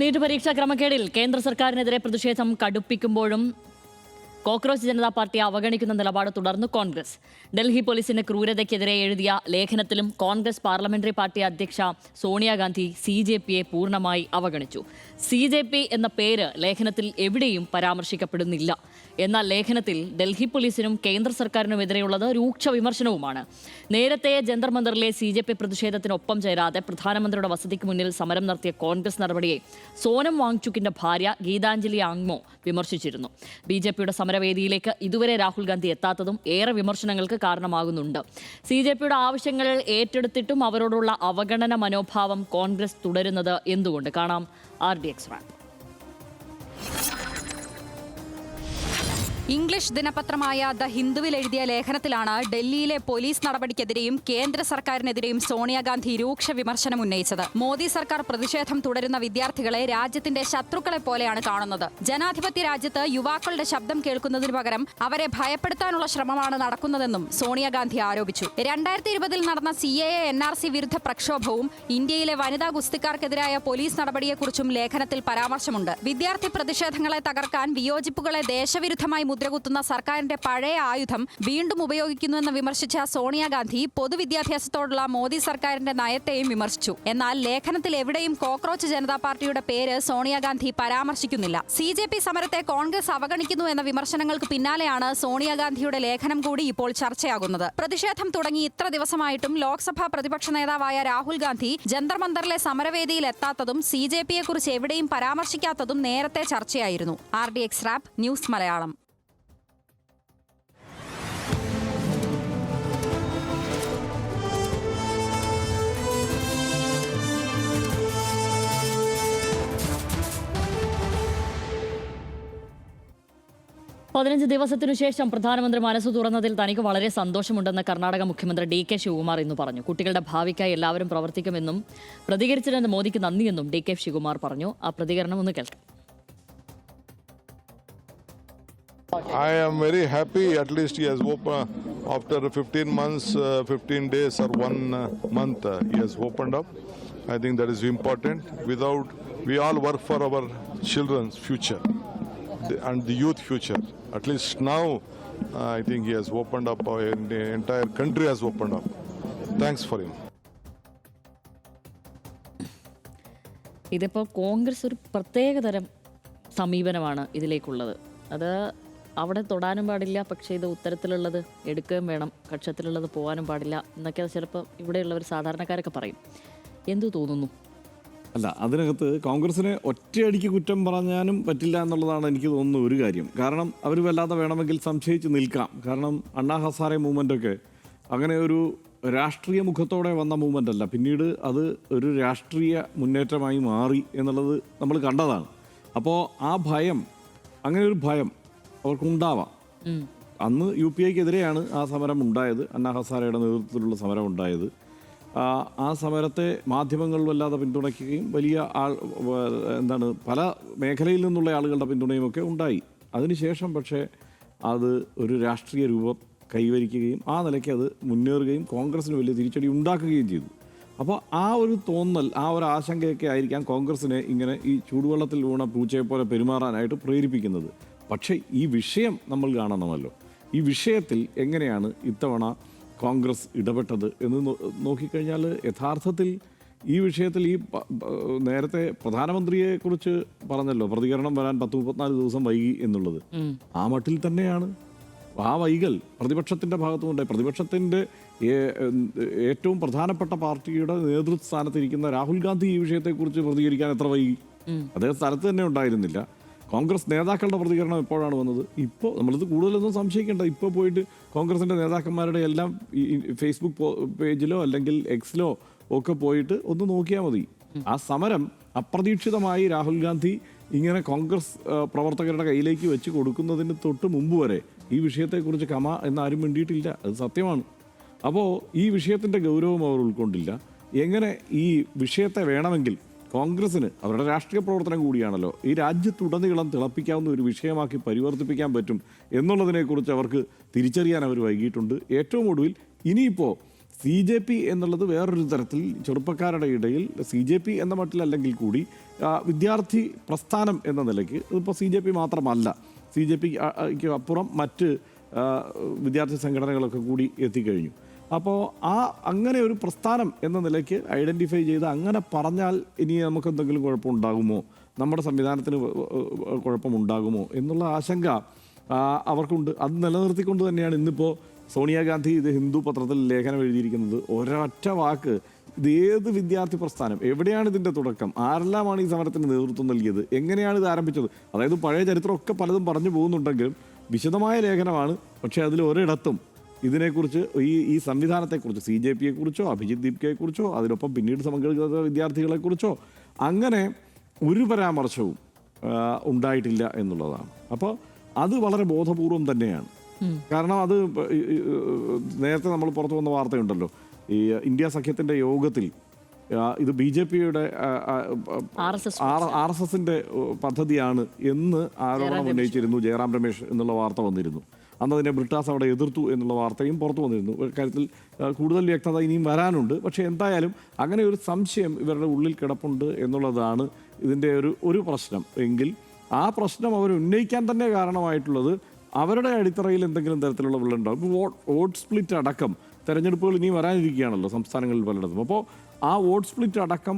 NEET പരീക്ഷാ ക്രമക്കേടിൽ കേന്ദ്ര സർക്കാരിനെതിരെ പ്രതിഷേധം കടുപ്പിക്കുമ്പോഴും കോക്രോച്ച് ജനതാ പാർട്ടിയെ അവഗണിക്കുന്ന നിലപാട് തുടർന്നു കോൺഗ്രസ്. ഡൽഹി പോലീസിന്റെ ക്രൂരതയ്ക്കെതിരെ എഴുതിയ ലേഖനത്തിലും കോൺഗ്രസ് പാർലമെന്ററി പാർട്ടി അധ്യക്ഷ സോണിയാഗാന്ധി CJPയെ പൂർണ്ണമായി അവഗണിച്ചു. CJP എന്ന പേര് ലേഖനത്തിൽ എവിടെയും പരാമർശിക്കപ്പെടുന്നില്ല. എന്നാൽ ലേഖനത്തിൽ ഡൽഹി പോലീസിനും കേന്ദ്ര സർക്കാരിനുമെതിരെയുള്ളത് രൂക്ഷ വിമർശനവുമാണ്. നേരത്തെ ജന്തർ മന്ദറിലെ CJP പ്രതിഷേധത്തിനൊപ്പം ചേരാതെ പ്രധാനമന്ത്രിയുടെ വസതിക്ക് മുന്നിൽ സമരം നടത്തിയ കോൺഗ്രസ് നടപടിയെ സോനം വാങ്ചുക്കിന്റെ ഭാര്യ ഗീതാഞ്ജലി ആങ്മോ വിമർശിച്ചിരുന്നു. BJPയുടെ സമരവേദിയിലേക്ക് ഇതുവരെ രാഹുൽ ഗാന്ധി എത്താത്തതും ഏറെ വിമർശനങ്ങൾക്ക് കാരണമാകുന്നുണ്ട്. CJPയുടെ ആവശ്യങ്ങൾ ഏറ്റെടുത്തിട്ടും അവരോടുള്ള അവഗണന മനോഭാവം കോൺഗ്രസ് തുടരുന്നത് എന്തുകൊണ്ട്? കാണാം RDX റാപ്പ്. ഇംഗ്ലീഷ് ദിനപത്രമായ ദ ഹിന്ദുവിൽ എഴുതിയ ലേഖനത്തിലാണ് ഡൽഹിയിലെ പോലീസ് നടപടിക്കെതിരെയും കേന്ദ്ര സർക്കാരിനെതിരെയും സോണിയാഗാന്ധി രൂക്ഷ വിമർശനം ഉന്നയിച്ചത്. മോദി സർക്കാർ പ്രതിഷേധം തുടരുന്ന വിദ്യാർത്ഥികളെ രാജ്യത്തിന്റെ ശത്രുക്കളെ പോലെയാണ് കാണുന്നത്. ജനാധിപത്യ രാജ്യത്ത് യുവാക്കളുടെ ശബ്ദം കേൾക്കുന്നതിനു പകരം അവരെ ഭയപ്പെടുത്താനുള്ള ശ്രമമാണ് നടക്കുന്നതെന്നും സോണിയാഗാന്ധി ആരോപിച്ചു. 2020 നടന്ന CAA NRC വിരുദ്ധ പ്രക്ഷോഭവും ഇന്ത്യയിലെ വനിതാ ഗുസ്തിക്കാർക്കെതിരായ പോലീസ് നടപടിയെക്കുറിച്ചും ലേഖനത്തിൽ പരാമർശമുണ്ട്. വിദ്യാർത്ഥി പ്രതിഷേധങ്ങളെ തകർക്കാൻ വിയോജിപ്പുകളെ ദേശവിരുദ്ധമായി മുദ്രകുത്തുന്ന സർക്കാരിന്റെ പഴയ ആയുധം വീണ്ടും ഉപയോഗിക്കുന്നുവെന്ന് വിമർശിച്ച സോണിയാഗാന്ധി പൊതുവിദ്യാഭ്യാസത്തോടുള്ള മോദി സർക്കാരിന്റെ നയത്തെയും വിമർശിച്ചു. എന്നാൽ ലേഖനത്തിൽ എവിടെയും കോക്രോച്ച് ജനതാ പാർട്ടിയുടെ പേര് സോണിയാഗാന്ധി പരാമർശിക്കുന്നില്ല. CJP സമരത്തെ കോൺഗ്രസ് അവഗണിക്കുന്നു എന്ന വിമർശനങ്ങൾക്ക് പിന്നാലെയാണ് സോണിയാഗാന്ധിയുടെ ലേഖനം കൂടി ഇപ്പോൾ ചർച്ചയാകുന്നത്. പ്രതിഷേധം തുടങ്ങി ഇത്ര ദിവസമായിട്ടും ലോക്സഭാ പ്രതിപക്ഷ നേതാവായ രാഹുൽ ഗാന്ധി ജന്തർ മന്ദറിലെ സമരവേദിയിൽ എത്താത്തതും CJPയെക്കുറിച്ച് എവിടെയും പരാമർശിക്കാത്തതും നേരത്തെ ചർച്ചയായിരുന്നു. RDX rap news Malayalam. പതിനഞ്ച് ദിവസത്തിനു ശേഷം പ്രധാനമന്ത്രി മനസ്സ് തുറന്നതിൽ തനിക്ക് വളരെ സന്തോഷമുണ്ടെന്ന് കർണാടക മുഖ്യമന്ത്രി DK ശിവകുമാർ ഇന്ന് പറഞ്ഞു. കുട്ടികളുടെ ഭാവിക്കായി എല്ലാവരും പ്രവർത്തിക്കുമെന്നും പ്രതികരിച്ചതിന് മോദിക്ക് നന്ദിയെന്നും DK ശിവകുമാർ പറഞ്ഞു. ആ പ്രതികരണം ഒന്ന് കേൾക്കാം. I am very happy. At least he has opened after 15 months, 15 days or 1 month. He has opened up. I think that is important. Without, we all work for our children's future and the youth future. At least now, I think he has opened up. The entire country has opened up. Thanks for him. ഇതിപ്പോൾ കോൺഗ്രസ് ഒരു പ്രത്യേകതരം സമീപനമാണ് ഇതിലേക്കുള്ളത്. അത് അവിടെ തൊടാനും പാടില്ല, പക്ഷേ ഇത് ഉത്തരത്തിലുള്ളത് എടുക്കുകയും വേണം, കക്ഷത്തിലുള്ളത് പോകാനും പാടില്ല എന്നൊക്കെ ചിലപ്പോൾ ഇവിടെയുള്ളവർ സാധാരണക്കാരൊക്കെ പറയും. എന്തു തോന്നുന്നു? അല്ല, അതിനകത്ത് കോൺഗ്രസിനെ ഒറ്റയടിക്ക് കുറ്റം പറഞ്ഞാലും പറ്റില്ല എന്നുള്ളതാണ് എനിക്ക് തോന്നുന്ന ഒരു കാര്യം. കാരണം അവർ വല്ലാതെ വേണമെങ്കിൽ സംശയിച്ച് നിൽക്കാം. കാരണം അണ്ണാ ഹസാരെ മൂവ്മെൻ്റൊക്കെ അങ്ങനെ ഒരു രാഷ്ട്രീയ മുഖത്തോടെ വന്ന മൂവ്മെൻ്റ് അല്ല, പിന്നീട് അത് ഒരു രാഷ്ട്രീയ മുന്നേറ്റമായി മാറി എന്നുള്ളത് നമ്മൾ കണ്ടതാണ്. അപ്പോൾ ആ ഭയം, അങ്ങനെ ഒരു ഭയം അവർക്കുണ്ടാവാം. അന്ന് UPIക്കെതിരെയാണ് ആ സമരം ഉണ്ടായത്, അണ്ണാ ഹസാരയുടെ നേതൃത്വത്തിലുള്ള സമരം ഉണ്ടായത്. ആ സമരത്തെ മാധ്യമങ്ങൾ വല്ലാതെ പിന്തുണയ്ക്കുകയും വലിയ പല മേഖലയിൽ നിന്നുള്ള ആളുകളുടെ പിന്തുണയുമൊക്കെ ഉണ്ടായി. അതിനുശേഷം പക്ഷേ അത് ഒരു രാഷ്ട്രീയ രൂപം കൈവരിക്കുകയും ആ നിലയ്ക്ക് അത് മുന്നേറുകയും കോൺഗ്രസിന് വലിയ തിരിച്ചടി ഉണ്ടാക്കുകയും ചെയ്തു. അപ്പോൾ ആ ഒരു തോന്നൽ, ആ ഒരു ആശങ്കയൊക്കെ ആയിരിക്കാം കോൺഗ്രസിനെ ഇങ്ങനെ ഈ ചൂടുവെള്ളത്തിൽ വീണ പൂച്ചയെപ്പോലെ പെരുമാറാനായിട്ട് പ്രേരിപ്പിക്കുന്നത്. പക്ഷേ ഈ വിഷയം നമ്മൾ കാണണമല്ലോ. ഈ വിഷയത്തിൽ എങ്ങനെയാണ് ഇത്തവണ കോൺഗ്രസ് ഇടപെട്ടത് എന്ന് നോക്കിക്കഴിഞ്ഞാൽ യഥാർത്ഥത്തിൽ ഈ വിഷയത്തിൽ ഈ നേരത്തെ പ്രധാനമന്ത്രിയെക്കുറിച്ച് പറഞ്ഞല്ലോ, പ്രതികരണം വരാൻ 10-34 ദിവസം വൈകി എന്നുള്ളത് ആ മട്ടിൽ തന്നെയാണ്. ആ വൈകൽ പ്രതിപക്ഷത്തിൻ്റെ ഭാഗത്തുമുണ്ടായി. പ്രതിപക്ഷത്തിൻ്റെ ഏറ്റവും പ്രധാനപ്പെട്ട പാർട്ടിയുടെ നേതൃസ്ഥാനത്തിരിക്കുന്ന രാഹുൽ ഗാന്ധി ഈ വിഷയത്തെക്കുറിച്ച് പ്രതികരിക്കാൻ എത്ര വൈകി? അദ്ദേഹം സ്ഥലത്ത് തന്നെ ഉണ്ടായിരുന്നില്ല. കോൺഗ്രസ് നേതാക്കളുടെ പ്രതികരണം എപ്പോഴാണ് വന്നത്? ഇപ്പോൾ നമ്മളിത് കൂടുതലൊന്നും സംശയിക്കേണ്ട. ഇപ്പോൾ പോയിട്ട് കോൺഗ്രസിൻ്റെ നേതാക്കന്മാരുടെ എല്ലാം ഈ ഫേസ്ബുക്ക് പേജിലോ അല്ലെങ്കിൽ എക്സിലോ ഒക്കെ പോയിട്ട് ഒന്ന് നോക്കിയാൽ മതി. ആ സമരം അപ്രതീക്ഷിതമായി രാഹുൽ ഗാന്ധി ഇങ്ങനെ കോൺഗ്രസ് പ്രവർത്തകരുടെ കയ്യിലേക്ക് വെച്ച് കൊടുക്കുന്നതിന് തൊട്ട് മുമ്പ് വരെ ഈ വിഷയത്തെക്കുറിച്ച് എന്നാരും വേണ്ടിയിട്ടില്ല. അത് സത്യമാണ്. അപ്പോൾ ഈ വിഷയത്തിൻ്റെ ഗൗരവം അവർ ഉൾക്കൊണ്ടില്ല. എങ്ങനെ ഈ വിഷയത്തെ വേണമെങ്കിൽ കോൺഗ്രസിന് അവരുടെ രാഷ്ട്രീയ പ്രവർത്തനം കൂടിയാണല്ലോ ഈ രാജ്യത്തുടനീളം തിളപ്പിക്കാവുന്ന ഒരു വിഷയമാക്കി പരിവർത്തിപ്പിക്കാൻ പറ്റും എന്നുള്ളതിനെക്കുറിച്ച് അവർക്ക് തിരിച്ചറിയാൻ അവർ വൈകിയിട്ടുണ്ട്. ഏറ്റവും ഒടുവിൽ ഇനിയിപ്പോൾ CJP എന്നുള്ളത് വേറൊരു തരത്തിൽ ചെറുപ്പക്കാരുടെ ഇടയിൽ CJP എന്ന മട്ടിലല്ലെങ്കിൽ കൂടി വിദ്യാർത്ഥി പ്രസ്ഥാനം എന്ന നിലയ്ക്ക് ഇപ്പോൾ CJP മാത്രമല്ല, CJPക്ക് അപ്പുറം മറ്റ് വിദ്യാർത്ഥി സംഘടനകളൊക്കെ കൂടി എത്തിക്കഴിഞ്ഞു. അപ്പോൾ അങ്ങനെ ഒരു പ്രസ്ഥാനം എന്ന നിലയ്ക്ക് ഐഡൻറ്റിഫൈ ചെയ്ത് അങ്ങനെ പറഞ്ഞാൽ ഇനി നമുക്ക് എന്തെങ്കിലും കുഴപ്പമുണ്ടാകുമോ, നമ്മുടെ സംവിധാനത്തിന് കുഴപ്പമുണ്ടാകുമോ എന്നുള്ള ആശങ്ക അവർക്കുണ്ട്. അത് നിലനിർത്തിക്കൊണ്ട് തന്നെയാണ് ഇന്നിപ്പോൾ സോണിയാഗാന്ധി ഇത് ഹിന്ദു പത്രത്തിൽ ലേഖനം എഴുതിയിരിക്കുന്നത്. ഒരൊറ്റ വാക്ക്, ഇത് ഏത് വിദ്യാർത്ഥി പ്രസ്ഥാനം, എവിടെയാണ് ഇതിൻ്റെ തുടക്കം, ആരെല്ലാമാണ് ഈ സമരത്തിന് നേതൃത്വം നൽകിയത്, എങ്ങനെയാണ് ഇത് ആരംഭിച്ചത്, അതായത് പഴയ ചരിത്രമൊക്കെ പലതും പറഞ്ഞു പോകുന്നുണ്ടെങ്കിലും വിശദമായ ലേഖനമാണ്. പക്ഷേ അതിൽ ഒരിടത്തും ഇതിനെക്കുറിച്ച് ഈ സംവിധാനത്തെക്കുറിച്ച് CJPയെക്കുറിച്ചോ അഭിജിത് ദീപ്കയെക്കുറിച്ചോ അതിനൊപ്പം പിന്നീട് സംഘടിത വിദ്യാർത്ഥികളെക്കുറിച്ചോ അങ്ങനെ ഒരു പരാമർശവും ഉണ്ടായിട്ടില്ല എന്നുള്ളതാണ്. അപ്പോൾ അത് വളരെ ബോധപൂർവം തന്നെയാണ്. കാരണം അത് നേരത്തെ നമ്മൾ പുറത്തു വന്ന വാർത്തയുണ്ടല്ലോ, ഈ ഇന്ത്യ സഖ്യത്തിൻ്റെ യോഗത്തിൽ ഇത് BJPയുടെ RSSന്റെ പദ്ധതിയാണ് എന്ന് ആരോപണം ഉന്നയിച്ചിരുന്നു ജയറാം രമേശ് എന്നുള്ള വാർത്ത വന്നിരുന്നു. അന്ന് അതിനെ ബ്രിട്ടാസ് അവിടെ എതിർത്തു എന്നുള്ള വാർത്തയും പുറത്തു വന്നിരുന്നു. കാര്യത്തിൽ കൂടുതൽ വ്യക്തത ഇനിയും വരാനുണ്ട്. പക്ഷേ എന്തായാലും അങ്ങനെ ഒരു സംശയം ഇവരുടെ ഉള്ളിൽ കിടപ്പുണ്ട് എന്നുള്ളതാണ് ഇതിൻ്റെ ഒരു പ്രശ്നം. എങ്കിൽ ആ പ്രശ്നം അവർ ഉന്നയിക്കാൻ തന്നെ കാരണമായിട്ടുള്ളത് അവരുടെ അടിത്തറയിൽ എന്തെങ്കിലും തരത്തിലുള്ള വിള്ളലുണ്ടാകും. ഇപ്പോൾ വോട്ട് സ്പ്ലിറ്റ് അടക്കം തെരഞ്ഞെടുപ്പുകൾ ഇനിയും വരാനിരിക്കുകയാണല്ലോ സംസ്ഥാനങ്ങളിൽ പലയിടത്തും. അപ്പോൾ ആ വോട്ട് സ്പ്ലിറ്റ് അടക്കം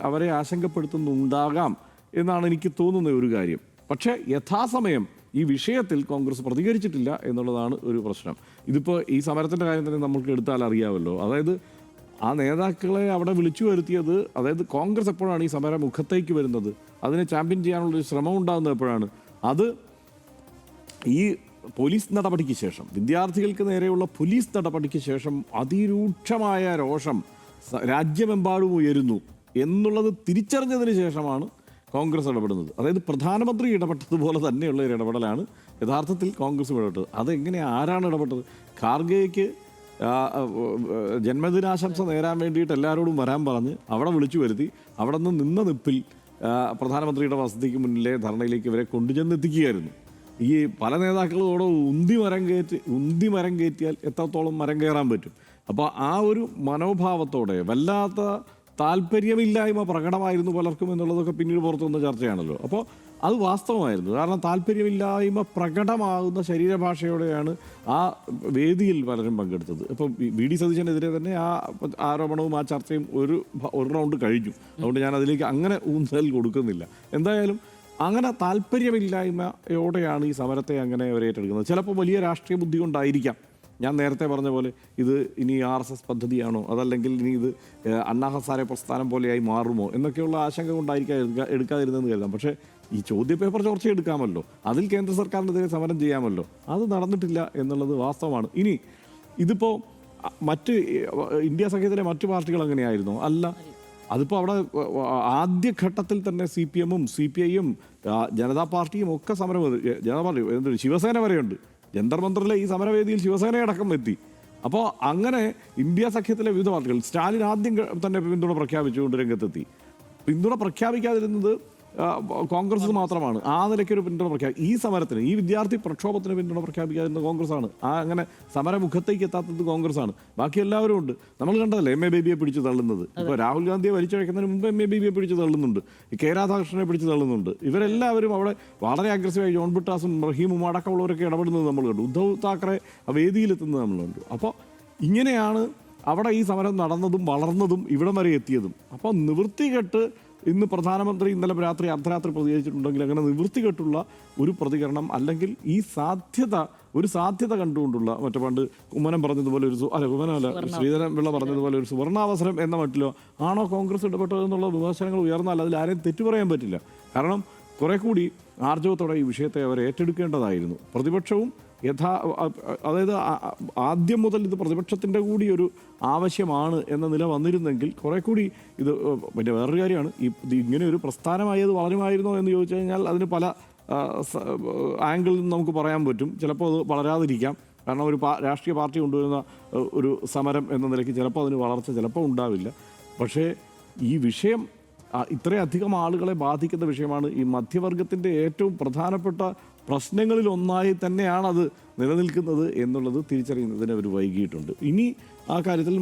അവരെ ആശങ്കപ്പെടുത്തുന്നുണ്ടാകാം എന്നാണ് എനിക്ക് തോന്നുന്ന ഒരു കാര്യം. പക്ഷേ യഥാസമയം ഈ വിഷയത്തിൽ കോൺഗ്രസ് പ്രതികരിച്ചിട്ടില്ല എന്നുള്ളതാണ് ഒരു പ്രശ്നം. ഇതിപ്പോൾ ഈ സമരത്തിൻ്റെ കാര്യം തന്നെ നമുക്ക് എടുത്താൽ അറിയാമല്ലോ. അതായത് ആ നേതാക്കളെ അവിടെ വിളിച്ചു വരുത്തിയത്, അതായത് കോൺഗ്രസ് എപ്പോഴാണ് ഈ സമര മുഖത്തേക്ക് വരുന്നത്, അതിനെ ചാമ്പ്യൻ ചെയ്യാനുള്ളൊരു ശ്രമം ഉണ്ടാകുന്നത് എപ്പോഴാണ്, അത് ഈ പോലീസ് നടപടിക്ക് ശേഷം, വിദ്യാർത്ഥികൾക്ക് നേരെയുള്ള പോലീസ് നടപടിക്ക് ശേഷം അതിരൂക്ഷമായ രോഷം രാജ്യമെമ്പാടും ഉയരുന്നു എന്നുള്ളത് തിരിച്ചറിഞ്ഞതിന് ശേഷമാണ് കോൺഗ്രസ് ഇടപെടുന്നത്. അതായത് പ്രധാനമന്ത്രി ഇടപെട്ടതുപോലെ തന്നെയുള്ള ഒരു ഇടപെടലാണ് യഥാർത്ഥത്തിൽ കോൺഗ്രസ് ഇടപെട്ടത്. അതെങ്ങനെ, ആരാണ് ഇടപെട്ടത്? ഖാർഗെയ്ക്ക് ജന്മദിനാശംസ നേരാൻ വേണ്ടിയിട്ട് എല്ലാവരോടും വരാൻ പറഞ്ഞ് അവിടെ വിളിച്ചു വരുത്തി, അവിടെ നിന്ന് നിന്ന നിപ്പിൽ പ്രധാനമന്ത്രിയുടെ വസതിക്ക് മുന്നിലെ ധർണയിലേക്ക് ഇവരെ കൊണ്ടുചെന്നെത്തിക്കുകയായിരുന്നു. ഈ പല നേതാക്കളോട് ഉന്തി മരം കയറ്റിയാൽ എത്രത്തോളം മരം കയറാൻ പറ്റും. അപ്പോൾ ആ ഒരു മനോഭാവത്തോടെ വല്ലാത്ത താല്പര്യമില്ലായ്മ പ്രകടമായിരുന്നു പലർക്കും എന്നുള്ളതൊക്കെ പിന്നീട് പുറത്തു വന്ന ചർച്ചയാണല്ലോ. അപ്പോൾ അത് വാസ്തവമായിരുന്നു. കാരണം താല്പര്യമില്ലായ്മ പ്രകടമാകുന്ന ശരീരഭാഷയോടെയാണ് ആ വേദിയിൽ പലരും പങ്കെടുത്തത്. ഇപ്പോൾ VD സതീശനെതിരെ തന്നെ ആ ആരോപണവും ആ ചർച്ചയും ഒരു റൗണ്ട് കഴിഞ്ഞു. അതുകൊണ്ട് ഞാൻ അതിലേക്ക് അങ്ങനെ ഊന്നൽ കൊടുക്കുന്നില്ല. എന്തായാലും അങ്ങനെ താല്പര്യമില്ലായ്മയോടെയാണ് ഈ സമരത്തെ അങ്ങനെ അവർ ഏറ്റെടുക്കുന്നത്. ചിലപ്പോൾ വലിയ രാഷ്ട്രീയ ബുദ്ധി കൊണ്ടായിരിക്കാം. ഞാൻ നേരത്തെ പറഞ്ഞ പോലെ ഇത് ഇനി RSS പദ്ധതിയാണോ, അതല്ലെങ്കിൽ ഇനി ഇത് അണ്ണാ ഹസാരെ പ്രസ്ഥാനം പോലെയായി മാറുമോ എന്നൊക്കെയുള്ള ആശങ്ക കൊണ്ടായിരിക്കാം എടുക്കാതിരുന്നതെന്ന് കരുതാം. പക്ഷേ ഈ ചോദ്യപേപ്പർ ചർച്ച എടുക്കാമല്ലോ, അതിൽ കേന്ദ്ര സർക്കാരിനെതിരെ സമരം ചെയ്യാമല്ലോ. അത് നടന്നിട്ടില്ല എന്നുള്ളത് വാസ്തവമാണ്. ഇനി ഇതിപ്പോൾ ഇന്ത്യ സഖ്യത്തിലെ മറ്റു പാർട്ടികൾ എങ്ങനെയായിരുന്നു? അല്ല, അതിപ്പോൾ അവിടെ ആദ്യഘട്ടത്തിൽ തന്നെ CPM-ഉം CPI-യും ജനതാ പാർട്ടിയും ഒക്കെ സമരം, ജനതാ പാർട്ടി ശിവസേന വരെയുണ്ട്. ജന്തർ മന്ദറിലെ ഈ സമരവേദിയിൽ ശിവസേനയടക്കം എത്തി. അപ്പോൾ അങ്ങനെ ഇന്ത്യ സഖ്യത്തിലെ വിവിധ പാർട്ടികൾ, സ്റ്റാലിൻ ആദ്യം തന്നെ പിന്തുണ പ്രഖ്യാപിച്ചുകൊണ്ട് രംഗത്തെത്തി. പിന്തുണ പ്രഖ്യാപിക്കാതിരുന്നത് കോൺഗ്രസ് മാത്രമാണ്. ആ നിലയ്ക്കൊരു പിന്തുണ ഈ സമരത്തിന്, ഈ വിദ്യാർത്ഥി പ്രക്ഷോഭത്തിന് പിന്തുണ പ്രഖ്യാപിക്കാതിരുന്നത് കോൺഗ്രസ്സാണ്. അങ്ങനെ സമരമുഖത്തേക്ക് എത്താത്തത് കോൺഗ്രസ്സാണ്. ബാക്കി എല്ലാവരും ഉണ്ട്. നമ്മൾ കണ്ടതല്ലേ MA ബേബിയെ പിടിച്ച് തള്ളുന്നത്. ഇപ്പോൾ രാഹുൽ ഗാന്ധിയെ വലിച്ചഴക്കുന്നതിന് മുമ്പ് MA ബേബിയെ പിടിച്ച് തള്ളുന്നുണ്ട്, K രാധാകൃഷ്ണനെ പിടിച്ച് തള്ളുന്നുണ്ട്. ഇവരെല്ലാവരും അവിടെ വളരെ അഗ്രസീവായി ജോൺ ബിട്ടാസും റഹീമും അടക്കമുള്ളവരൊക്കെ ഇടപെടുന്നത് നമ്മൾ കണ്ടു. ഉദ്ധവ് താക്കറെ വേദിയിലെത്തുന്നത് നമ്മൾ കണ്ടു. അപ്പോൾ ഇങ്ങനെയാണ് അവിടെ ഈ സമരം നടന്നതും വളർന്നതും ഇവിടം വരെ എത്തിയതും. അപ്പോൾ നിവൃത്തികെട്ട് ഇന്ന് പ്രധാനമന്ത്രി ഇന്നലെ രാത്രി അർദ്ധരാത്രി പ്രതികരിച്ചിട്ടുണ്ടെങ്കിൽ അങ്ങനെ നിവൃത്തികെട്ടുള്ള ഒരു പ്രതികരണം, അല്ലെങ്കിൽ ഈ ഒരു സാധ്യത കണ്ടുകൊണ്ടുള്ള, മറ്റേ പണ്ട് കുമ്മനം പറഞ്ഞതുപോലെ ശ്രീധരൻ പിള്ള പറഞ്ഞതുപോലെ ഒരു സുവർണാവസരം എന്ന മട്ടിലോ ആണോ കോൺഗ്രസ് ഇടപെട്ടതെന്നുള്ള വിമർശനങ്ങൾ ഉയർന്നാൽ അതിൽ ആരെയും തെറ്റു പറയാൻ പറ്റില്ല. കാരണം കുറെ കൂടി ആർജവത്തോടെ ഈ വിഷയത്തെ അവർ ഏറ്റെടുക്കേണ്ടതായിരുന്നു. പ്രതിപക്ഷവും അതായത് ആദ്യം മുതൽ ഇത് പ്രതിപക്ഷത്തിൻ്റെ കൂടി ഒരു ആവശ്യമാണ് എന്ന നില വന്നിരുന്നെങ്കിൽ കുറെ കൂടി ഇത്. പിന്നെ വേറൊരു കാര്യമാണ്, ഇങ്ങനെ ഒരു പ്രസ്ഥാനമായത് വളരുമായിരുന്നോ എന്ന് ചോദിച്ചു കഴിഞ്ഞാൽ അതിന് പല ആംഗിളിൽ നിന്ന് നമുക്ക് പറയാൻ പറ്റും. ചിലപ്പോൾ അത് വളരാതിരിക്കാം. കാരണം ഒരു രാഷ്ട്രീയ പാർട്ടി കൊണ്ടുവരുന്ന ഒരു സമരം എന്ന നിലയ്ക്ക് ചിലപ്പോൾ അതിന് വളർച്ച ചിലപ്പോൾ ഉണ്ടാവില്ല. പക്ഷേ ഈ വിഷയം ഇത്രയധികം ആളുകളെ ബാധിക്കുന്ന വിഷയമാണ്. ഈ മധ്യവർഗത്തിൻ്റെ ഏറ്റവും പ്രധാനപ്പെട്ട പ്രശ്നങ്ങളിൽ ഒന്നായി തന്നെയാണ് അത് നിലനിൽക്കുന്നത് എന്നുള്ളത് തിരിച്ചറിയുന്നതിന് അവർ വൈകിയിട്ടുണ്ട്. ഇനി ആ കാര്യത്തിൽ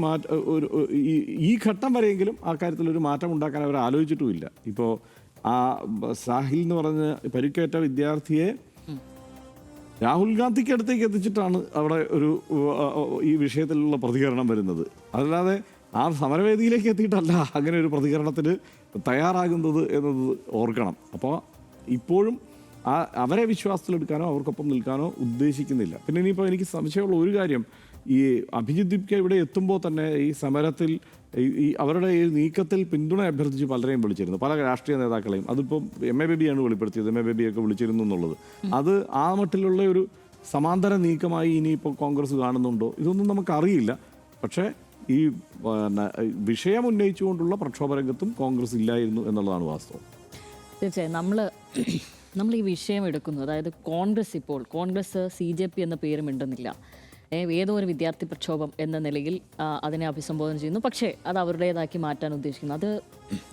ഈ ഘട്ടം വരെയെങ്കിലും ആ കാര്യത്തിൽ ഒരു മാറ്റം ഉണ്ടാക്കാൻ അവർ ആലോചിച്ചിട്ടുമില്ല. ഇപ്പോൾ ആ സാഹിൽ എന്ന് പറഞ്ഞ പരിക്കേറ്റ വിദ്യാർത്ഥിയെ രാഹുൽ ഗാന്ധിക്ക് അടുത്തേക്ക് എത്തിച്ചിട്ടാണ് അവിടെ ഈ വിഷയത്തിലുള്ള പ്രതികരണം വരുന്നത്. അല്ലാതെ ആ സമരവേദിയിലേക്ക് എത്തിയിട്ടല്ല അങ്ങനെ ഒരു പ്രതികരണത്തിന് തയ്യാറാകുന്നത് എന്നത് ഓർക്കണം. അപ്പോൾ ഇപ്പോഴും അവരെ വിശ്വാസത്തിലെടുക്കാനോ അവർക്കൊപ്പം നിൽക്കാനോ ഉദ്ദേശിക്കുന്നില്ല. പിന്നെ ഇനിയിപ്പോൾ എനിക്ക് സംശയമുള്ള ഒരു കാര്യം, ഈ അഭിജിത്ത് ദീപ്ക ഇവിടെ എത്തുമ്പോൾ തന്നെ ഈ സമരത്തിൽ അവരുടെ ഈ നീക്കത്തിൽ പിന്തുണ അഭ്യർത്ഥിച്ച് പലരെയും വിളിച്ചിരുന്നു, പല രാഷ്ട്രീയ നേതാക്കളെയും. അതിപ്പോൾ MA ബേബിയാണ് വെളിപ്പെടുത്തിയത്, MA ബേബിയൊക്കെ വിളിച്ചിരുന്നു എന്നുള്ളത്. അത് ആ മട്ടിലുള്ള ഒരു സമാന്തര നീക്കമായി ഇനിയിപ്പോൾ കോൺഗ്രസ് കാണുന്നുണ്ടോ ഇതൊന്നും നമുക്കറിയില്ല. പക്ഷേ ഈ വിഷയം ഉന്നയിച്ചുകൊണ്ടുള്ള പ്രക്ഷോഭരംഗത്തും കോൺഗ്രസ് ഇല്ലായിരുന്നു എന്നുള്ളതാണ് വാസ്തവം. തീർച്ചയായും നമ്മൾ ഈ വിഷയം എടുക്കുന്നു, അതായത് കോൺഗ്രസ് CJP എന്ന പേരും മിണ്ടുന്നില്ല. ഏതോ ഒരു വിദ്യാർത്ഥി പ്രക്ഷോഭം എന്ന നിലയിൽ അതിനെ അഭിസംബോധന ചെയ്യുന്നു. പക്ഷേ അത് അവരുടേതാക്കി മാറ്റാൻ ഉദ്ദേശിക്കുന്നു. അത്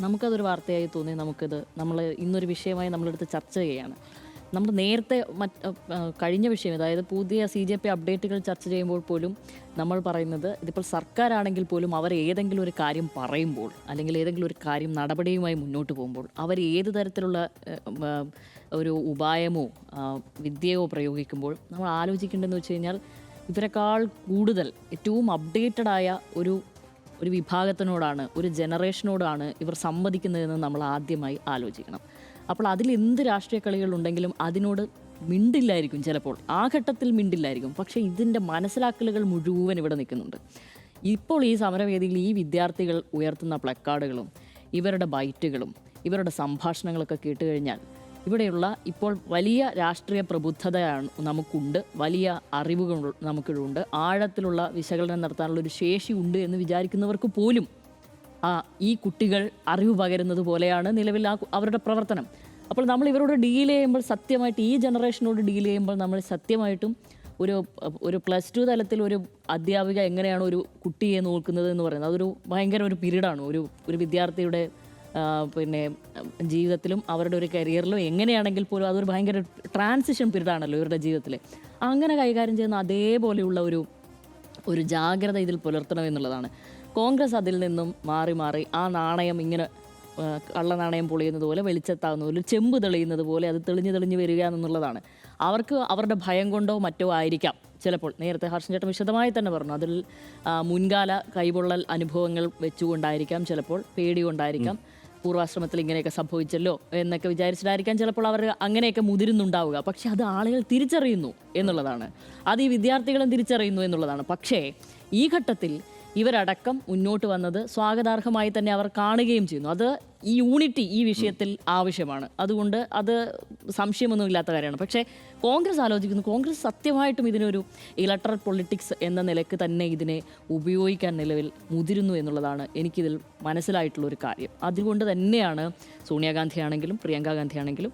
നമുക്കതൊരു വാർത്തയായി തോന്നി. നമ്മൾ ഇന്നൊരു വിഷയമായി നമ്മളെടുത്ത് ചർച്ച ചെയ്യുകയാണ്. നമ്മൾ നേരത്തെ കഴിഞ്ഞ വിഷയം, അതായത് പുതിയ CJP അപ്ഡേറ്റുകൾ ചർച്ച ചെയ്യുമ്പോൾ പോലും നമ്മൾ പറയുന്നത്, ഇതിപ്പോൾ സർക്കാരാണെങ്കിൽ പോലും അവർ ഏതെങ്കിലും ഒരു കാര്യം പറയുമ്പോൾ അല്ലെങ്കിൽ ഏതെങ്കിലും ഒരു കാര്യം നടപടിയുമായി മുന്നോട്ട് പോകുമ്പോൾ അവർ ഏത് തരത്തിലുള്ള ഒരു ഉപായമോ വിദ്യയോ പ്രയോഗിക്കുമ്പോൾ നമ്മൾ ആലോചിക്കേണ്ടതെന്ന് വെച്ച് കഴിഞ്ഞാൽ, ഇവരെക്കാൾ കൂടുതൽ ഏറ്റവും അപ്ഡേറ്റഡായ ഒരു വിഭാഗത്തിനോടാണ്, ഒരു ജനറേഷനോടാണ് ഇവർ സംവദിക്കുന്നതെന്ന് നമ്മൾ ആദ്യമായി ആലോചിക്കണം. അപ്പോൾ അതിൽ എന്ത് രാഷ്ട്രീയ കളികളുണ്ടെങ്കിലും അതിനോട് മിണ്ടില്ലായിരിക്കും, ചിലപ്പോൾ ആ ഘട്ടത്തിൽ മിണ്ടില്ലായിരിക്കും. പക്ഷേ ഇതിൻ്റെ മനസ്സിലാക്കലുകൾ മുഴുവൻ ഇവിടെ നിൽക്കുന്നുണ്ട്. ഇപ്പോൾ ഈ സമരവേദിയിൽ ഈ വിദ്യാർത്ഥികൾ ഉയർത്തുന്ന പ്ലക്കാർഡുകളും ഇവരുടെ ബൈറ്റുകളും ഇവരുടെ സംഭാഷണങ്ങളൊക്കെ കേട്ട് കഴിഞ്ഞാൽ ഇവിടെയുള്ള ഇപ്പോൾ വലിയ രാഷ്ട്രീയ പ്രബുദ്ധതയാണ് നമുക്കുണ്ട്, വലിയ അറിവുകൾ നമുക്കുണ്ട്, ആഴത്തിലുള്ള വിശകലനം നടത്താനുള്ള ഒരു ശേഷി ഉണ്ട് എന്ന് വിചാരിക്കുന്നവർക്ക് പോലും ഈ കുട്ടികൾ അറിവ് പകരുന്നത് പോലെയാണ് നിലവിൽ അവരുടെ പ്രവർത്തനം. അപ്പോൾ നമ്മൾ ഇവരോട് ഡീൽ ചെയ്യുമ്പോൾ, സത്യമായിട്ട് ഈ ജനറേഷനോട് ഡീൽ ചെയ്യുമ്പോൾ നമ്മൾ സത്യമായിട്ടും ഒരു +2 തലത്തിൽ ഒരു അധ്യാപിക എങ്ങനെയാണ് ഒരു കുട്ടിയെ നോക്കുന്നത് എന്ന് പറയുന്നത്, അതൊരു ഭയങ്കര ഒരു പീരീഡാണ്. ഒരു വിദ്യാർത്ഥിയുടെ ജീവിതത്തിലും അവരുടെ ഒരു കരിയറിലും എങ്ങനെയാണെങ്കിൽ പോലും അതൊരു ഭയങ്കര ട്രാൻസിഷൻ പീരീഡാണല്ലോ ഇവരുടെ ജീവിതത്തിൽ. അങ്ങനെ കൈകാര്യം ചെയ്യുന്ന അതേപോലെയുള്ള ഒരു ജാഗ്രത ഇതിൽ പുലർത്തണം എന്നുള്ളതാണ്. കോൺഗ്രസ് അതിൽ നിന്നും മാറി ആ നാണയം ഇങ്ങനെ കള്ളനാണയം പൊളിയുന്നത് പോലെ, വെളിച്ചത്താവുന്ന പോലെ, ചെമ്പ് തെളിയുന്നത് പോലെ അത് തെളിഞ്ഞ് വരിക എന്നുള്ളതാണ്. അവർക്ക് അവരുടെ ഭയം കൊണ്ടോ മറ്റോ ആയിരിക്കാം ചിലപ്പോൾ. നേരത്തെ ഹർഷൻ ചേട്ടൻ വിശദമായി തന്നെ പറഞ്ഞു, അതിൽ മുൻകാല കൈപൊള്ളൽ അനുഭവങ്ങൾ വെച്ചുകൊണ്ടായിരിക്കാം, ചിലപ്പോൾ പേടി കൊണ്ടായിരിക്കാം, പൂർവാശ്രമത്തിൽ ഇങ്ങനെയൊക്കെ സംഭവിച്ചല്ലോ എന്നൊക്കെ വിചാരിച്ചിട്ടായിരിക്കാം ചിലപ്പോൾ അവർ അങ്ങനെയൊക്കെ മുതിരുന്നുണ്ടാവുക. പക്ഷെ അത് ആളുകൾ തിരിച്ചറിയുന്നു എന്നുള്ളതാണ്, അത് ഈ വിദ്യാർത്ഥികളും തിരിച്ചറിയുന്നു എന്നുള്ളതാണ്. പക്ഷേ ഈ ഘട്ടത്തിൽ ഇവരടക്കം മുന്നോട്ട് വന്നത് സ്വാഗതാർഹമായി തന്നെ അവർ കാണുകയും ചെയ്യുന്നു. അത് ഈ യൂണിറ്റി ഈ വിഷയത്തിൽ ആവശ്യമാണ്. അതുകൊണ്ട് അത് സംശയമൊന്നുമില്ലാത്ത കാര്യമാണ്. പക്ഷേ കോൺഗ്രസ് ആലോചിക്കുന്നു, കോൺഗ്രസ് സത്യമായിട്ടും ഇതിനൊരു ഇലക്ടറൽ പൊളിറ്റിക്സ് എന്ന നിലയ്ക്ക് തന്നെ ഇതിനെ ഉപയോഗിക്കാൻ നിലവിൽ മുതിരുന്നു എന്നുള്ളതാണ് എനിക്കിതിൽ മനസ്സിലായിട്ടുള്ളൊരു കാര്യം. അതുകൊണ്ട് തന്നെയാണ് സോണിയാഗാന്ധി ആണെങ്കിലും പ്രിയങ്ക ഗാന്ധി ആണെങ്കിലും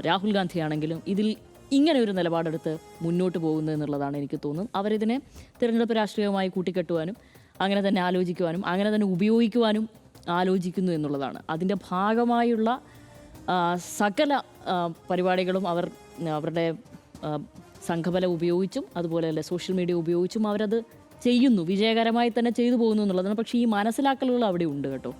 രാഹുൽ ഗാന്ധി ആണെങ്കിലും ഇതിൽ ഇങ്ങനെ ഒരു നിലപാടെടുത്ത് മുന്നോട്ട് പോകുന്നത് എന്നുള്ളതാണ് എനിക്ക് തോന്നുന്നത്. അവരിതിനെ തിരഞ്ഞെടുപ്പ് രാഷ്ട്രീയവുമായി കൂട്ടിക്കെട്ടുവാനും അങ്ങനെ തന്നെ ആലോചിക്കുവാനും അങ്ങനെ തന്നെ ഉപയോഗിക്കുവാനും ആലോചിക്കുന്നു എന്നുള്ളതാണ്. അതിൻ്റെ ഭാഗമായുള്ള സകല പരിപാടികളും അവരുടെ സംഘബലം ഉപയോഗിച്ചും അതുപോലെ തന്നെ സോഷ്യൽ മീഡിയ ഉപയോഗിച്ചും അവരത് ചെയ്യുന്നു, വിജയകരമായി തന്നെ ചെയ്തു പോകുന്നു എന്നുള്ളതാണ്. പക്ഷേ ഈ മനസ്സിലാക്കലുകൾ അവിടെ ഉണ്ട് കേട്ടോ.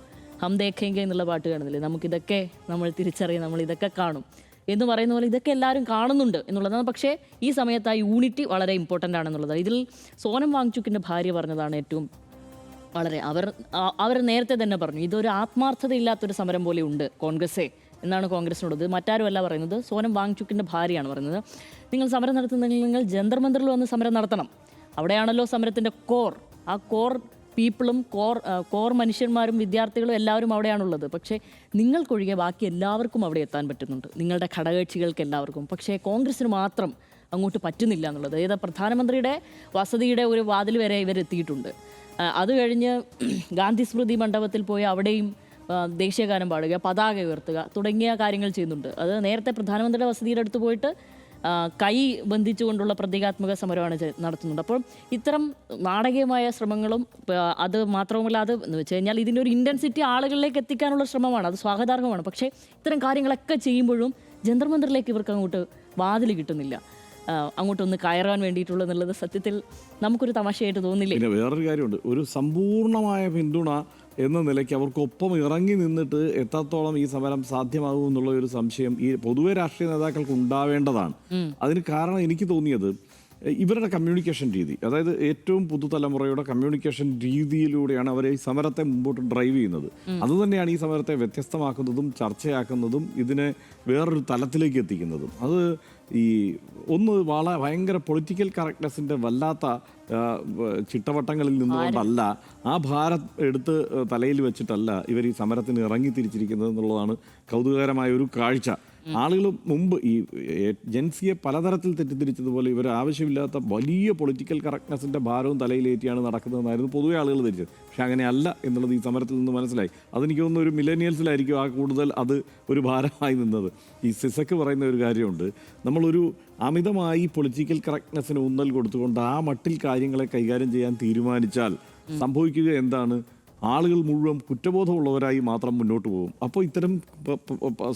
ഹം ദേഖേംഗെ എന്നുള്ള പാട്ട് കാണുന്നില്ലേ, നമുക്കിതൊക്കെ നമ്മൾ തിരിച്ചറിയാം, നമ്മൾ ഇതൊക്കെ കാണും എന്ന് പറയുന്ന പോലെ ഇതൊക്കെ എല്ലാവരും കാണുന്നുണ്ട് എന്നുള്ളതാണ്. പക്ഷേ ഈ സമയത്ത് ആ യൂണിറ്റി വളരെ ഇമ്പോർട്ടൻ്റ് ആണെന്നുള്ളതാണ്. ഇതിൽ സോനം വാങ്ചുക്കിൻ്റെ ഭാര്യ പറഞ്ഞതാണ് ഏറ്റവും വളരെ അവർ നേരത്തെ തന്നെ പറഞ്ഞു, ഇതൊരു ആത്മാർത്ഥതയില്ലാത്തൊരു സമരം പോലെ ഉണ്ട് കോൺഗ്രസ്സേ എന്നാണ് കോൺഗ്രസിനോട്. ഇത് മറ്റാരുമല്ല പറയുന്നത്, സോനം വാങ്ചുക്കിൻ്റെ ഭാര്യയാണ് പറയുന്നത്. നിങ്ങൾ സമരം നടത്തുന്നെങ്കിൽ നിങ്ങൾ ജന്തർ മന്ദിറിൽ വന്ന് സമരം നടത്തണം, അവിടെയാണല്ലോ സമരത്തിൻ്റെ കോർ. ആ കോർ പീപ്പിളും കോർ മനുഷ്യന്മാരും വിദ്യാർത്ഥികളും എല്ലാവരും അവിടെയാണുള്ളത്. പക്ഷേ നിങ്ങൾക്കൊഴികെ ബാക്കി എല്ലാവർക്കും അവിടെ എത്താൻ പറ്റുന്നുണ്ട്, നിങ്ങളുടെ ഘടകകക്ഷികൾക്ക് എല്ലാവർക്കും. പക്ഷേ കോൺഗ്രസ്സിന് മാത്രം അങ്ങോട്ട് പറ്റുന്നില്ല എന്നുള്ളത്. ഏതാ പ്രധാനമന്ത്രിയുടെ വസതിയുടെ ഒരു വാതിൽ വരെ ഇവരെത്തിയിട്ടുണ്ട്. അത് കഴിഞ്ഞ് ഗാന്ധി സ്മൃതി മണ്ഡപത്തിൽ പോയി അവിടെയും ദേശീയഗാനം പാടുക, പതാക ഉയർത്തുക തുടങ്ങിയ കാര്യങ്ങൾ ചെയ്യുന്നുണ്ട്. അത് നേരത്തെ പ്രധാനമന്ത്രിയുടെ വസതിയുടെ അടുത്ത് പോയിട്ട് കൈ ബന്ധിച്ചുകൊണ്ടുള്ള പ്രതീകാത്മക സമരമാണ് നടത്തുന്നത്. അപ്പോൾ ഇത്തരം നാടകീയമായ ശ്രമങ്ങളും അത് മാത്രവുമല്ല, അത് എന്ന് വെച്ച് കഴിഞ്ഞാൽ ഇതിൻ്റെ ഒരു ഇൻറ്റൻസിറ്റി ആളുകളിലേക്ക് എത്തിക്കാനുള്ള ശ്രമമാണ്, അത് സ്വാഗതാർഹമാണ്. പക്ഷേ ഇത്തരം കാര്യങ്ങളൊക്കെ ചെയ്യുമ്പോഴും ജന്തർ മന്ദിറിലേക്ക് ഇവർക്ക് അങ്ങോട്ട് വാതിൽ കിട്ടുന്നില്ല, അങ്ങോട്ടൊന്ന് കയറാൻ വേണ്ടിയിട്ടുള്ളതെന്നുള്ളത് സത്യത്തിൽ നമുക്കൊരു തമാശയായിട്ട് തോന്നില്ലേ? പിന്നെ വേറൊരു കാര്യമുണ്ട്, ഒരു സമ്പൂർണ്ണമായ പിന്തുണ എന്ന നിലയ്ക്ക് അവർക്കൊപ്പം ഇറങ്ങി നിന്നിട്ട് എത്രത്തോളം ഈ സമരം സാധ്യമാകും എന്നുള്ള ഒരു സംശയം ഈ പൊതുവെ രാഷ്ട്രീയ നേതാക്കൾക്ക് ഉണ്ടാവേണ്ടതാണ്. അതിന് കാരണം എനിക്ക് തോന്നിയത് ഇവരുടെ കമ്മ്യൂണിക്കേഷൻ രീതി, അതായത് ഏറ്റവും പുതുതലമുറയുടെ കമ്മ്യൂണിക്കേഷൻ രീതിയിലൂടെയാണ് അവർ ഈ സമരത്തെ മുമ്പോട്ട് ഡ്രൈവ് ചെയ്യുന്നത്. അതുതന്നെയാണ് ഈ സമരത്തെ വ്യത്യസ്തമാക്കുന്നതും ചർച്ചയാക്കുന്നതും ഇതിനെ വേറൊരു തലത്തിലേക്ക് എത്തിക്കുന്നതും. അത് ഈ ഒന്ന് ഭയങ്കര പൊളിറ്റിക്കൽ കറക്റ്റ്നെസ്സിൻ്റെ വല്ലാത്ത ചിട്ടവട്ടങ്ങളിൽ നിന്നുകൊണ്ടല്ല, ആ ഭാരം എടുത്ത് തലയിൽ വെച്ചിട്ടല്ല ഇവർ ഈ സമരത്തിന് ഇറങ്ങി തിരിച്ചിരിക്കുന്നത് എന്നുള്ളതാണ് കൗതുകകരമായ ഒരു കാഴ്ച. ആളുകൾ മുമ്പ് ഈ ജൻസിയെ പലതരത്തിൽ തെറ്റിദ്ധരിച്ചതുപോലെ ഇവർ ആവശ്യമില്ലാത്ത വലിയ പൊളിറ്റിക്കൽ കറക്റ്റ്നെസ്സിൻ്റെ ഭാരവും തലയിലേറ്റിയാണ് നടക്കുന്നതെന്നായിരുന്നു പൊതുവെ ആളുകൾ ധരിച്ചത്. പക്ഷെ അങ്ങനെയല്ല എന്നുള്ളത് ഈ സമരത്തിൽ നിന്ന് മനസ്സിലായി. അതെനിക്ക് തോന്നുന്നു ഒരു മില്ലേനിയൽസിലായിരിക്കും ആ കൂടുതൽ അത് ഒരു ഭാരമായി നിന്നത്. ഈ സിസക്ക് പറയുന്ന ഒരു കാര്യമുണ്ട്, നമ്മളൊരു അമിതമായി പൊളിറ്റിക്കൽ കറക്റ്റ്നെസ്സിന് ഊന്നൽ കൊടുത്തുകൊണ്ട് ആ മട്ടിൽ കാര്യങ്ങളെ കൈകാര്യം ചെയ്യാൻ തീരുമാനിച്ചാൽ സംഭവിക്കുക എന്താണ്? ആളുകൾ മുഴുവൻ കുറ്റബോധമുള്ളവരായി മാത്രം മുന്നോട്ട് പോകും. അപ്പോൾ ഇത്തരം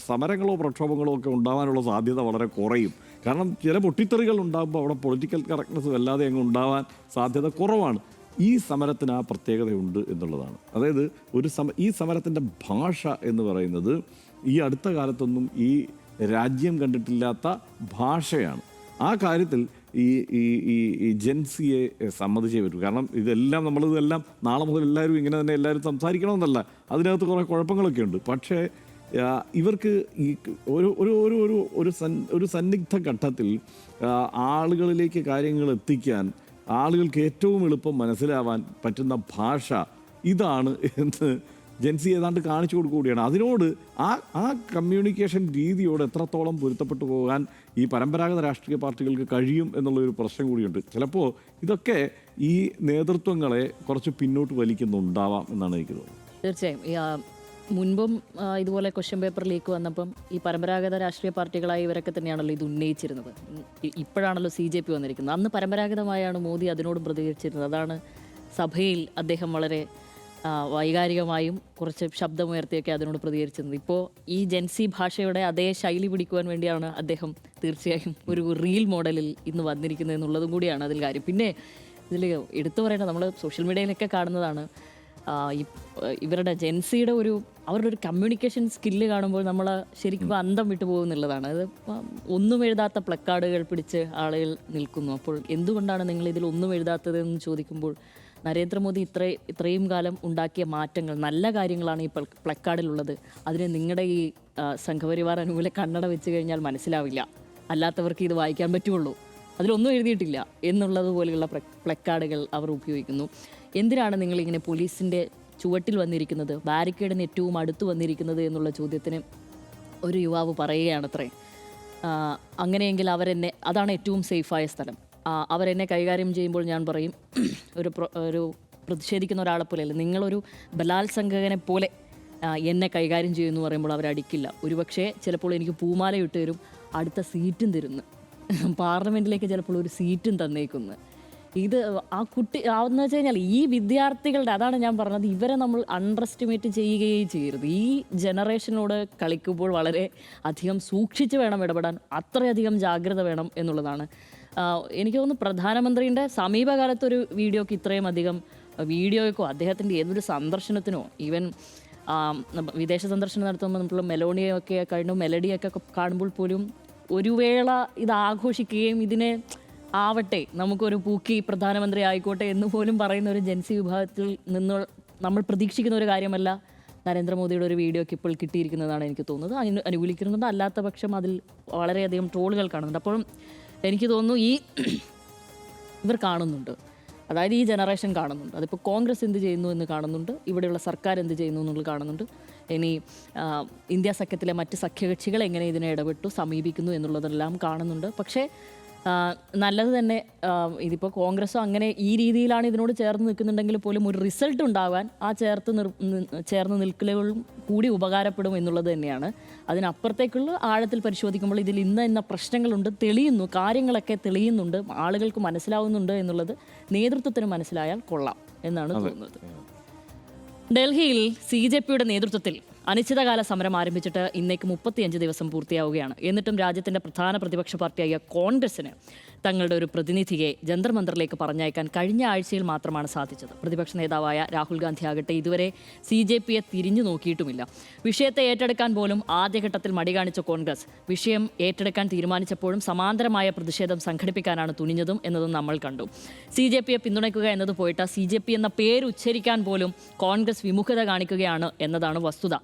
സമരങ്ങളോ പ്രക്ഷോഭങ്ങളോ ഒക്കെ ഉണ്ടാകാനുള്ള സാധ്യത വളരെ കുറയും. കാരണം ചില പൊട്ടിത്തെറികൾ ഉണ്ടാകുമ്പോൾ അവിടെ പൊളിറ്റിക്കൽ കറക്റ്റ്നെസ് വല്ലാതെ അങ്ങ് ഉണ്ടാവാൻ സാധ്യത കുറവാണ്. ഈ സമരത്തിന് ആ പ്രത്യേകതയുണ്ട് എന്നുള്ളതാണ്. അതായത് ഈ സമരത്തിൻ്റെ ഭാഷ എന്ന് പറയുന്നത് ഈ അടുത്ത കാലത്തൊന്നും ഈ രാജ്യം കണ്ടിട്ടില്ലാത്ത ഭാഷയാണ്. ആ കാര്യത്തിൽ ഈ ജൻസിയെ സമ്മതിച്ചേ പറ്റും. കാരണം ഇതെല്ലാം നമ്മളിതെല്ലാം നാളെ മുതൽ എല്ലാവരും ഇങ്ങനെ തന്നെ എല്ലാവരും സംസാരിക്കണമെന്നല്ല, അതിനകത്ത് കുറേ കുഴപ്പങ്ങളൊക്കെ ഉണ്ട്. പക്ഷേ ഇവർക്ക് ഈ ഒരു സന്നിഗ്ധ ഘട്ടത്തിൽ ആളുകളിലേക്ക് കാര്യങ്ങൾ എത്തിക്കാൻ, ആളുകൾക്ക് ഏറ്റവും എളുപ്പം മനസ്സിലാവാൻ പറ്റുന്ന ഭാഷ ഇതാണ് എന്ന് ജൻസി ഏതാണ്ട് കാണിച്ചു കൊടുക്കുകയാണ്. അതിനോട് ആ കമ്മ്യൂണിക്കേഷൻ രീതിയോട് എത്രത്തോളം പൊരുത്തപ്പെട്ടു പോകാൻ ഈ പരമ്പരാഗത രാഷ്ട്രീയ പാർട്ടികൾക്ക് കഴിയും എന്നുള്ളൊരു പ്രശ്നം കൂടിയുണ്ട്. ചിലപ്പോൾ ഇതൊക്കെ ഈ നേതൃത്വങ്ങളെ കുറച്ച് പിന്നോട്ട് വലിക്കുന്നുണ്ടാവാം എന്നാണ് എനിക്ക് തോന്നുന്നത്. തീർച്ചയായും മുൻപും ഇതുപോലെ ക്വസ്റ്റ്യൻ പേപ്പർ ലീക്ക് വന്നപ്പം ഈ പരമ്പരാഗത രാഷ്ട്രീയ പാർട്ടികളായി ഇവരൊക്കെ തന്നെയാണല്ലോ ഇത് ഉന്നയിച്ചിരുന്നത്. ഇപ്പോഴാണല്ലോ CJP വന്നിരിക്കുന്നത്. അന്ന് പരമ്പരാഗതമായാണ് മോദി അതിനോട് പ്രതികരിച്ചിരുന്നത്. അതാണ് സഭയിൽ അദ്ദേഹം വളരെ വൈകാരികമായും കുറച്ച് ശബ്ദമുയർത്തിയൊക്കെ അതിനോട് പ്രതികരിച്ചിരുന്നത്. ഇപ്പോൾ ഈ ജൻസി ഭാഷയുടെ അതേ ശൈലി പിടിക്കുവാൻ വേണ്ടിയാണ് അദ്ദേഹം തീർച്ചയായും ഒരു റീൽ മോഡലിൽ ഇന്ന് വന്നിരിക്കുന്നത് എന്നുള്ളതും കൂടിയാണ് അതിൽ കാര്യം. പിന്നെ ഇതിൽ എടുത്തു പറയേണ്ടത്, നമ്മൾ സോഷ്യൽ മീഡിയയിലൊക്കെ കാണുന്നതാണ്, ഇവരുടെ ജൻസിയുടെ അവരുടെ ഒരു കമ്മ്യൂണിക്കേഷൻ സ്കില്ല് കാണുമ്പോൾ നമ്മൾ ശരിക്കും അന്തം വിട്ടു പോകുന്നുള്ളതാണ്. അത് ഒന്നും എഴുതാത്ത പ്ലക്കാർഡുകൾ പിടിച്ച് ആളുകൾ നിൽക്കുന്നു. അപ്പോൾ എന്തുകൊണ്ടാണ് നിങ്ങൾ ഇതിൽ ഒന്നും എഴുതാത്തത് എന്ന് ചോദിക്കുമ്പോൾ നരേന്ദ്രമോദി ഇത്രയും കാലം ഉണ്ടാക്കിയ മാറ്റങ്ങൾ, നല്ല കാര്യങ്ങളാണ് ഈ പ്ലക്കാർഡിലുള്ളത്. അതിന് നിങ്ങളുടെ ഈ സംഘപരിവാർ അനുകൂല കണ്ണട വെച്ച് കഴിഞ്ഞാൽ മനസ്സിലാവില്ല, അല്ലാത്തവർക്ക് ഇത് വായിക്കാൻ പറ്റുള്ളൂ, അതിലൊന്നും എഴുതിയിട്ടില്ല എന്നുള്ളതുപോലെയുള്ള പ്ലക്കാർഡുകൾ അവർ ഉപയോഗിക്കുന്നു. എന്തിനാണ് നിങ്ങളിങ്ങനെ പോലീസിൻ്റെ ചുവട്ടിൽ വന്നിരിക്കുന്നത്, ബാരിക്കേഡിന് ഏറ്റവും അടുത്ത് വന്നിരിക്കുന്നത് എന്നുള്ള ചോദ്യത്തിന് ഒരു യുവാവ് പറയുകയാണത്രേ, അങ്ങനെയെങ്കിൽ അതാണ് ഏറ്റവും സേഫായ സ്ഥലം. അവരെന്നെ കൈകാര്യം ചെയ്യുമ്പോൾ ഞാൻ പറയും, ഒരു പ്രതിഷേധിക്കുന്ന ഒരാളെ പോലെയല്ല, നിങ്ങളൊരു ബലാത്സംഗകനെ പോലെ എന്നെ കൈകാര്യം ചെയ്യുമെന്ന് പറയുമ്പോൾ അവരടിക്കില്ല. ഒരുപക്ഷെ ചിലപ്പോൾ എനിക്ക് പൂമാല ഇട്ട് തരും, അടുത്ത സീറ്റും തരുന്നു, പാർലമെൻറ്റിലേക്ക് ചിലപ്പോൾ ഒരു സീറ്റും തന്നേക്കുന്നു. ഇത് എന്ന് വെച്ച് കഴിഞ്ഞാൽ ഈ വിദ്യാർത്ഥികളുടെ, അതാണ് ഞാൻ പറഞ്ഞത്, ഇവരെ നമ്മൾ അണ്ടർ എസ്റ്റിമേറ്റ് ചെയ്യുകയേ ചെയ്യരുത്. ഈ ജനറേഷനോട് കളിക്കുമ്പോൾ വളരെ അധികം സൂക്ഷിച്ച് വേണം ഇടപെടാൻ, അത്രയധികം ജാഗ്രത വേണം എന്നുള്ളതാണ്. എനിക്ക് തോന്നുന്നു പ്രധാനമന്ത്രിയുടെ സമീപകാലത്തൊരു വീഡിയോക്ക് ഇത്രയും അധികം വീഡിയോയ്ക്കോ അദ്ദേഹത്തിൻ്റെ ഏതൊരു സന്ദർശനത്തിനോ, ഈവൻ വിദേശ സന്ദർശനം നടത്തുമ്പോൾ നമ്മൾ മെലോണിയൊക്കെ കഴിഞ്ഞു മെലഡിയൊക്കെ കാണുമ്പോൾ പോലും ഒരു വേള ഇത് ആഘോഷിക്കുകയും ഇതിനെ ആവട്ടെ നമുക്കൊരു പൂക്കി പ്രധാനമന്ത്രി ആയിക്കോട്ടെ എന്ന് പോലും പറയുന്ന ഒരു ജൻസി വിഭാഗത്തിൽ നിന്ന് നമ്മൾ പ്രതീക്ഷിക്കുന്ന ഒരു കാര്യമല്ല നരേന്ദ്രമോദിയുടെ ഒരു വീഡിയോക്ക് ഇപ്പോൾ കിട്ടിയിരിക്കുന്നതാണ് എനിക്ക് തോന്നുന്നത്. അനുകൂലിക്കുന്നുണ്ട്, അല്ലാത്ത പക്ഷം അതിൽ വളരെയധികം ട്രോളുകൾ കാണുന്നുണ്ട്. അപ്പോഴും എനിക്ക് തോന്നുന്നു ഇവർ കാണുന്നുണ്ട്, അതായത് ഈ ജനറേഷൻ കാണുന്നുണ്ട്. അതിപ്പോൾ കോൺഗ്രസ് എന്ത് ചെയ്യുന്നു എന്ന് കാണുന്നുണ്ട്, ഇവിടെയുള്ള സർക്കാർ എന്ത് ചെയ്യുന്നു എന്നുള്ളത് കാണുന്നുണ്ട്. ഇനി ഇന്ത്യ സഖ്യത്തിലെ മറ്റ് സഖ്യകക്ഷികൾ എങ്ങനെ ഇതിനെ ഇടപെട്ടു സമീപിക്കുന്നു എന്നുള്ളതെല്ലാം കാണുന്നുണ്ട്. പക്ഷേ നല്ലത് തന്നെ. ഇതിപ്പോൾ കോൺഗ്രസ്സോ അങ്ങനെ ഈ രീതിയിലാണ് ഇതിനോട് ചേർന്ന് നിൽക്കുന്നുണ്ടെങ്കിൽ പോലും ഒരു റിസൾട്ട് ഉണ്ടാകാൻ ആ ചേർന്ന് നിൽക്കലുകളും കൂടി ഉപകാരപ്പെടും എന്നുള്ളത് തന്നെയാണ്. അതിനപ്പുറത്തേക്കുള്ള ആഴത്തിൽ പരിശോധിക്കുമ്പോൾ ഇതിൽ ഇന്ന പ്രശ്നങ്ങളുണ്ട്, തെളിയുന്നു, കാര്യങ്ങളൊക്കെ തെളിയുന്നുണ്ട്, ആളുകൾക്ക് മനസ്സിലാവുന്നുണ്ട് എന്നുള്ളത് നേതൃത്വത്തിന് മനസ്സിലായാൽ കൊള്ളാം എന്നാണ് തോന്നുന്നത്. ഡൽഹിയിൽ CJPയുടെ നേതൃത്വത്തിൽ അനിശ്ചിതകാല സമരം ആരംഭിച്ചിട്ട് ഇന്നേക്ക് 35 ദിവസം പൂർത്തിയാവുകയാണ്. എന്നിട്ടും രാജ്യത്തിന്റെ പ്രധാന പ്രതിപക്ഷ പാർട്ടിയായ കോൺഗ്രസിന് തങ്ങളുടെ ഒരു പ്രതിനിധിയെ ജന്തർ മന്ദറിലേക്ക് പറഞ്ഞയക്കാൻ കഴിഞ്ഞ ആഴ്ചയിൽ മാത്രമാണ് സാധിച്ചത്. പ്രതിപക്ഷ നേതാവായ രാഹുൽ ഗാന്ധി ആകട്ടെ ഇതുവരെ CJPയെ തിരിഞ്ഞു നോക്കിയിട്ടുമില്ല. വിഷയത്തെ ഏറ്റെടുക്കാൻ പോലും ആദ്യഘട്ടത്തിൽ മടി കാണിച്ച കോൺഗ്രസ് വിഷയം ഏറ്റെടുക്കാൻ തീരുമാനിച്ചപ്പോഴും സമാന്തരമായ പ്രതിഷേധം സംഘടിപ്പിക്കാനാണ് തുനിഞ്ഞതും എന്നതും നമ്മൾ കണ്ടു. CJPയെ പിന്തുണയ്ക്കുക എന്നത് പോയിട്ട് CJP എന്ന പേര് ഉച്ചരിക്കാൻ പോലും കോൺഗ്രസ് വിമുഖത കാണിക്കുകയാണ് എന്നതാണ് വസ്തുത.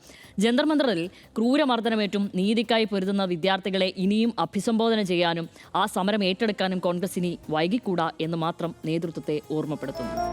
ജന്തർ മന്ദറിൽ ക്രൂരമർദ്ദനമേറ്റും നീതിക്കായി പൊരുതുന്ന വിദ്യാർത്ഥികളെ ഇനിയും അഭിസംബോധന ചെയ്യാനും ആ സമരം ഏറ്റെടുക്കാനും കോൺഗ്രസ് ഇനി വൈകിക്കൂടാ എന്ന് മാത്രം നേതൃത്വത്തെ ഓർമ്മപ്പെടുത്തുന്നു.